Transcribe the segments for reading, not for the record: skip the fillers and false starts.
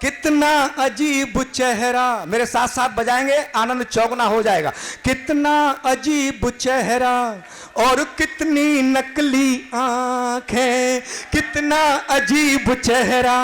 कितना अजीब चेहरा, मेरे साथ साथ बजाएंगे, आनंद चौगुना हो जाएगा। कितना अजीब चेहरा और कितनी नकली आंखें, कितना अजीब चेहरा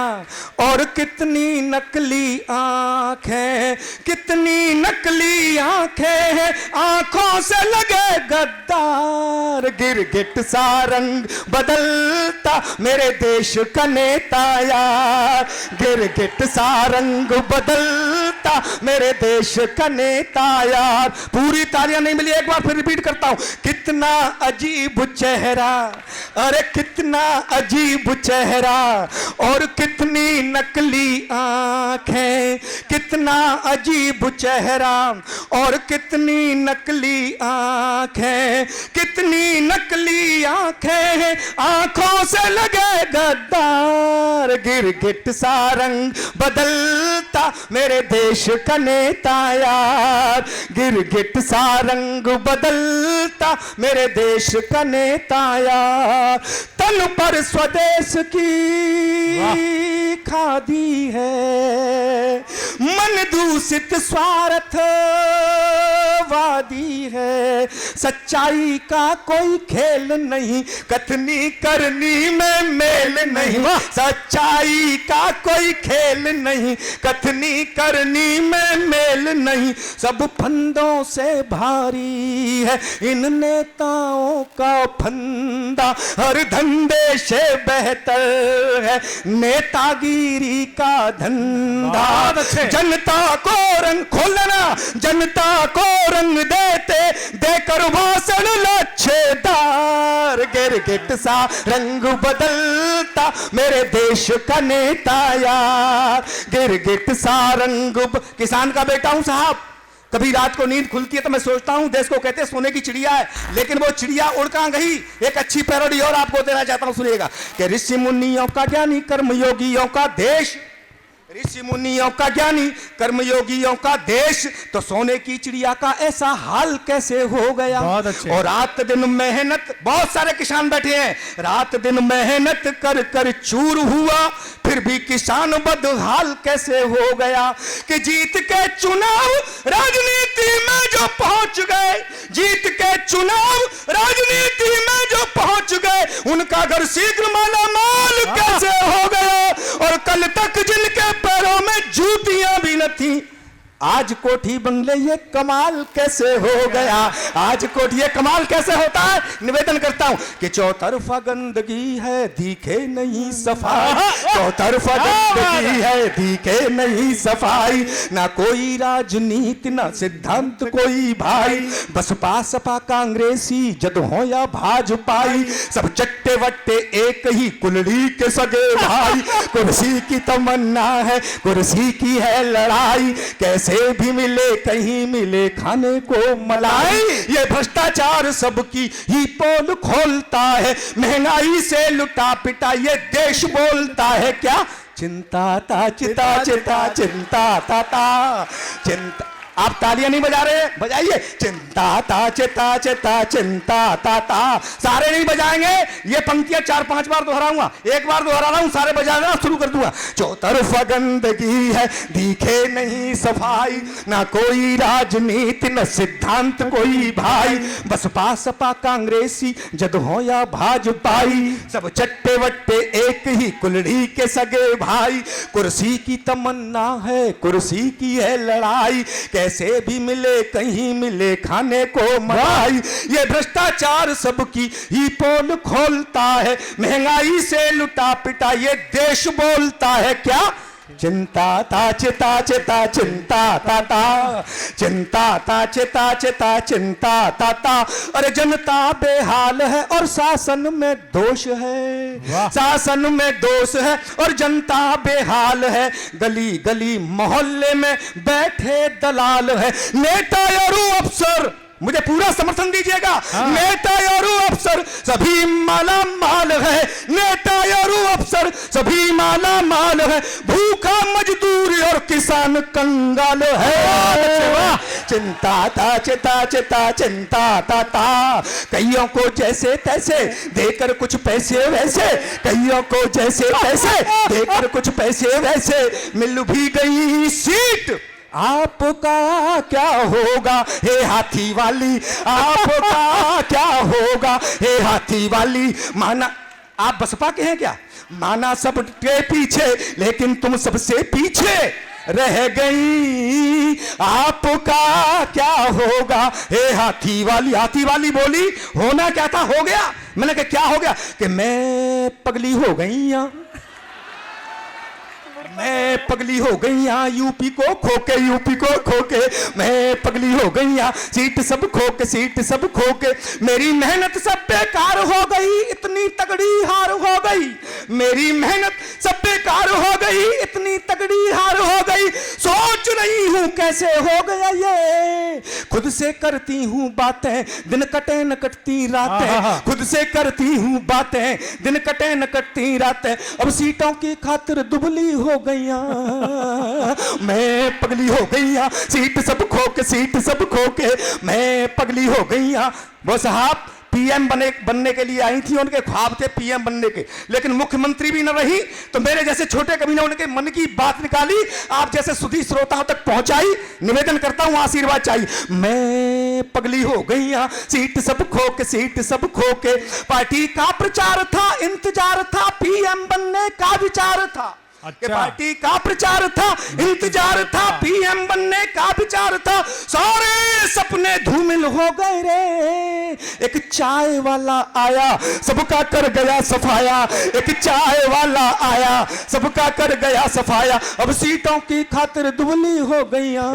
और कितनी नकली आंखें, कितनी नकली आंखें हैं, आंखों से लगे गद्दार। गिरगिट सा रंग बदलता मेरे देश का नेता यार, गिरगिट सा रंग बदलता मेरे देश का नेता यार। पूरी तालियां नहीं मिली, एक बार फिर रिपीट करता हूं। कितना अजीब चेहरा, अरे कितना अजीब चेहरा और कितनी नकली आंखें, कितना अजीब चेहरा और कितनी नकली आंखें, कितनी नकली आंखें हैं, आंखों से लगे गद्दार। गिरगिट सा रंग बदलता मेरे देश का नेता यार, गिरगिट सा रंग बदलता मेरे देश का नेता यार। तन पर स्वदेश की खादी है, मन दूषित स्वार्थ वादी है, सच्चाई का कोई खेल नहीं, कथनी करनी में मेल नहीं, सच्चाई का कोई खेल नहीं, कथनी करनी में मेल नहीं। सब फंदों से भारी है इन नेताओं का फंदा, हर धंधे से बेहतर है नेतागिरी का धंधा। जनता को रंग खोलना, जनता को रंग देते देकर भाषण लच्छेदार। गिरगिट सा रंग बदलता मेरे देश का नेता यार, गिरगिट सा रंग किसान का बेटा हूं साहब। कभी रात को नींद खुलती है तो मैं सोचता हूं देश को कहते हैं सोने की चिड़िया है, लेकिन वो चिड़िया उड़ कहां गई। एक अच्छी पैरोडी और आपको देना चाहता हूं, सुनिएगा कि ऋषि मुनियों का ज्ञानी कर्मयोगियों का देश, ऋषि मुनियों का ज्ञानी कर्मयोगियों का देश, तो सोने की चिड़िया का ऐसा हाल कैसे हो गया। और रात दिन मेहनत, बहुत सारे किसान बैठे हैं, रात दिन मेहनत कर कर चूर हुआ, फिर भी किसान बदहाल कैसे हो गया। कि जीत के चुनाव राजनीति में जो पहुंच गए, जीत के चुनाव राजनीति में जो पहुंच गए, उनका घर शीघ्र माला माल कैसे हो गया। और कल तक जिनके पैरों में जूतियां भी न थी, आज कोठी बंगले ये कमाल कैसे हो गया। आज कोठी ये कमाल कैसे होता है। निवेदन करता हूं कि चौतरफा गंदगी है दिखे नहीं सफाई, चौतरफा गंदगी है दिखे नहीं सफाई, ना कोई राजनीति ना सिद्धांत कोई भाई, बसपा सपा कांग्रेसी जद हो या भाजपाई, सब चट्टे वट्टे एक ही कुलड़ी के सगे भाई। कुर्सी की तमन्ना है, कुर्सी की है लड़ाई, कैसे भी मिले कहीं मिले खाने को मलाई। ये भ्रष्टाचार सबकी ही पोल खोलता है, महंगाई से लुटा पिटा ये देश बोलता है क्या। चिंता ता चिता चिता चिंता ता ता चिंता। आप तालियां नहीं बजा रहे, बजाइए। चिंता ता चिता चिता चिंता ता ता। सारे नहीं बजाएंगे, ये पंक्तियां 4-5 बार दोहराऊंगा, एक बार दोहरा रहा हूं, सारे बजाना शुरू कर दूंगा। चौतरफा गंदगी है दिखे नहीं सफाई, ना कोई राजनीति न सिद्धांत कोई भाई, बसपा सपा कांग्रेसी जद हो या भाजपाई, सब चट्टे वट्टे एक ही कुलड़ी के सगे भाई। कुर्सी की तमन्ना है, कुर्सी की है लड़ाई, कैसे भी मिले कहीं मिले खाने को मलाई। ये भ्रष्टाचार सबकी ही पोल खोलता है, महंगाई से लुटा पिटा ये देश बोलता है क्या। चिंता ता चिता चिता चिंता ता ता चिंता ता चिता चिता चिंता ता ता। अरे जनता बेहाल है और शासन में दोष है, शासन में दोष है और जनता बेहाल है, गली गली मोहल्ले में बैठे दलाल है, नेता और अफसर मुझे पूरा समर्थन दीजिएगा। नेता और अफसर सभी माला माल है, नेता और अफसर सभी माला माल है, भूखा मजदूर और किसान कंगाल है। चिंता ता चिता चिता चिंता ता कईयों को जैसे तैसे देकर कुछ पैसे वैसे, कईयों को जैसे तैसे देकर कुछ पैसे वैसे, मिल भी गई सीट। आपका क्या होगा हे हाथी वाली, आपका क्या होगा हे हाथी वाली। माना आप बसपा के हैं क्या, माना सबके पीछे लेकिन तुम सबसे पीछे रह गई, आपका क्या होगा हे हाथी वाली। हाथी वाली बोली होना क्या था हो गया। मैंने कहा क्या हो गया कि मैं पगली हो गई यहाँ, मैं पगली हो गई यहाँ, यूपी को खोके यूपी को खोके, मैं पगली हो गई यहाँ, सीट सब खोके सीट सब खोके, मेरी मेहनत सब बेकार हो गई, इतनी तगड़ी हार हो गई, मेरी मेहनत सब बेकार हो गई, इतनी तगड़ी हार हो गई। सोच रही हूँ कैसे हो गया ये, खुद से करती हूँ बातें दिन कटे न कटती रातें, खुद से करती हूँ बातें दिन कटे न कटती रातें, अब सीटों की खातिर दुबली हो गईया, मैं पगली हो गईया, सीट सब खो के सीट सब खो के, मैं पगली हो गईया। वो साहब पीएम बनने के लिए आई थी, उनके ख्वाब थे पीएम बनने के, लेकिन मुख्यमंत्री भी न रही तो मेरे जैसे छोटे कवि ने उनके मन की बात निकाली, आप जैसे सुधी श्रोताओं तक पहुंचाई। निवेदन करता हूं आशीर्वाद चाहिए। मैं पगली हो गई यहाँ, सीट सब खो के सीट सब खो के, पार्टी का प्रचार था इंतजार था, पीएम बनने का विचार था। अच्छा। पार्टी का प्रचार था इंतजार था, पीएम बनने का विचार था, सारे सपने धूमिल हो गए रे। एक चाय वाला आया सबका कर गया सफाया, एक चाय वाला आया सबका कर गया सफाया, अब सीटों की खातिर दुबली हो गईया,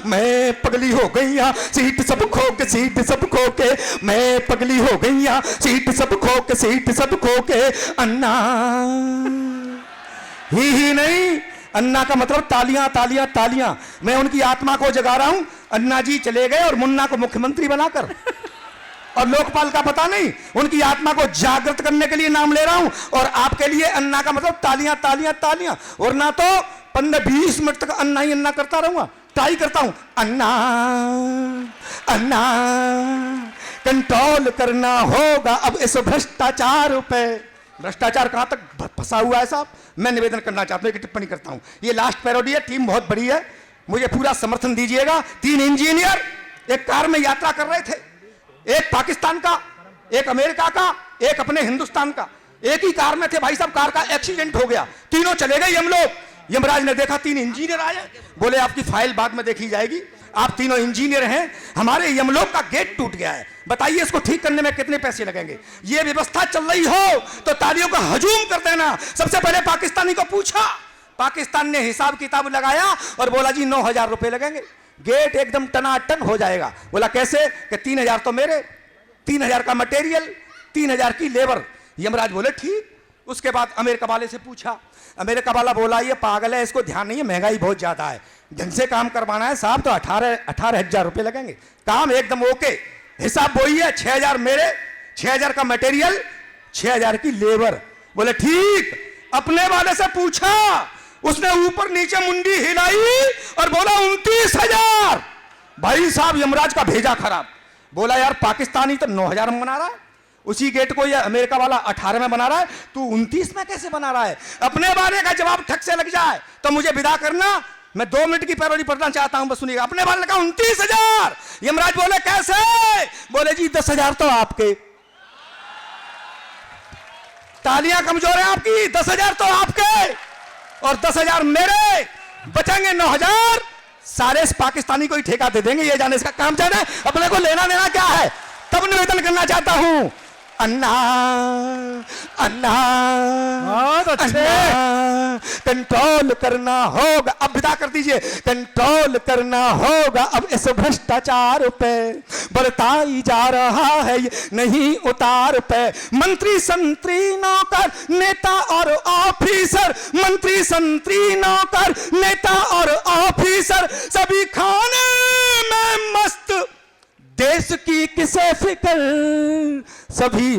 मैं पगली हो गईया, सीट सब खो के सीट सब खो के, मैं पगली हो गईया, सीट सब खो के सीट सब खो के। अन्ना ही नहीं, अन्ना का मतलब तालियां तालियां तालियां। मैं उनकी आत्मा को जगा रहा हूं, अन्ना जी चले गए और मुन्ना को मुख्यमंत्री बनाकर, और लोकपाल का पता नहीं, उनकी आत्मा को जागृत करने के लिए नाम ले रहा हूं। और आपके लिए अन्ना का मतलब तालियां तालियां तालियां, और ना तो 15-20 मिनट तक अन्ना ही अन्ना करता रहूंगा। ट्राई करता हूं, अन्ना अन्ना कंट्रोल करना होगा अब इस भ्रष्टाचार पे। भ्रष्टाचार कहां तक फंसा हुआ है साहब, मैं निवेदन करना चाहता हूं, एक टिप्पणी करता हूं। ये लास्ट पैरोडी है, टीम बहुत बड़ी है, मुझे पूरा समर्थन दीजिएगा। 3 इंजीनियर एक कार में यात्रा कर रहे थे, एक पाकिस्तान का, एक अमेरिका का, एक अपने हिंदुस्तान का, एक ही कार में थे भाई साहब। कार का एक्सीडेंट हो गया, तीनों चले गए हम लोग। यमराज ने देखा 3 इंजीनियर आए, बोले आपकी फाइल बाद में देखी जाएगी, आप तीनों इंजीनियर हैं, हमारे यमलोक का गेट टूट गया है, बताइए इसको ठीक करने में कितने पैसे लगेंगे। ये व्यवस्था चल रही हो तो तालियों का हजूम कर देना। सबसे पहले पाकिस्तानी को पूछा, पाकिस्तान ने हिसाब किताब लगाया और बोला जी 9,000 रुपए लगेंगे, गेट एकदम टनाटन हो जाएगा। बोला कैसे कि 3,000 तो मेरे, 3,000 का मटेरियल, 3,000 की लेबर। यमराज बोले ठीक। उसके बाद अमेरिका वाले से पूछा, अमेरिका वाला बोला ये पागल है, इसको ध्यान नहीं है, महंगाई बहुत ज्यादा है, ढंग से काम करवाना है साहब तो 18,000 रुपए लगेंगे। काम एकदम ओके, हिसाब वही है, 6,000 मेरे, 6,000 का मटेरियल, 6,000 की लेबर। बोले ठीक। अपने वाले से पूछा, उसने ऊपर नीचे मुंडी हिलाई और बोला 29,000। भाई साहब यमराज का भेजा खराब। बोला यार पाकिस्तानी तो 9,000 में बना रहा है, उसी गेट को ये अमेरिका वाला 18 में बना रहा है, तू 29 में कैसे बना रहा है। अपने वाले का जवाब ठक से लग जाए तो मुझे विदा करना, मैं 2 मिनट की पैरोडी पढ़ना चाहता हूं, बस सुनिएगा। अपने वाले ने कहा 29,000। यमराज बोले कैसे, बोले जी 10,000 तो आपके, तालियां कमजोर है आपकी, 10,000 तो आपके और 10,000 मेरे, बचेंगे 9,000। सारे इस पाकिस्तानी को ही ठेका दे देंगे, ये जाने इसका काम जाने, अपने को लेना देना क्या है। तब निवेदन करना चाहता हूं, अन्ना अन्ना कंट्रोल करना होगा, अब विदा कर दीजिए, कंट्रोल करना होगा अब इस भ्रष्टाचार पे, बढ़ता ही जा रहा है ये नहीं उतार पे। मंत्री संतरी नौकर नेता और ऑफिसर, मंत्री संतरी नौकर नेता और ऑफिसर, सभी खाने में मस्त देश की किसे फिक्र, सभी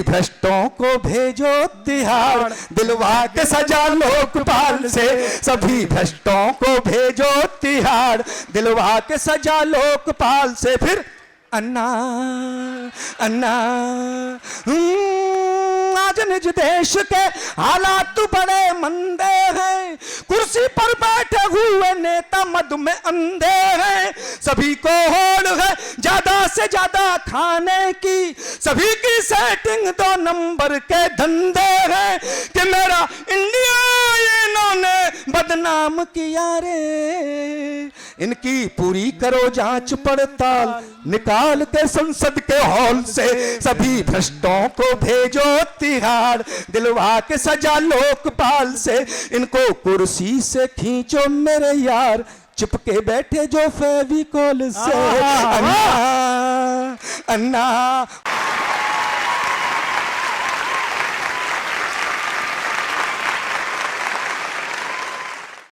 भ्रष्टों को भेजो तिहाड़, दिलवा के सजा लोकपाल से। सभी भ्रष्टों को भेजो तिहाड़, दिलवा के सजा लोकपाल से। फिर अन्ना आज निज देश के हालात बड़े मंदे हैं, कुर्सी पर बैठे हुए नेता मद में अंधे हैं। सभी को होड़ है ज्यादा से ज्यादा खाने की, सभी की सेटिंग 2 नंबर के धंधे हैं कि मेरा इंडिया इन्होंने बदनाम किया रे। इनकी पूरी करो जांच पड़ताल, निकाल के संसद के हॉल से। सभी भ्रष्टों को भेजो तिहाड़, दिलवा के सजा लोकपाल से। इनको कुर्सी से खींचो मेरे यार, चिपके बैठे जो फेविकोल से। अन्ना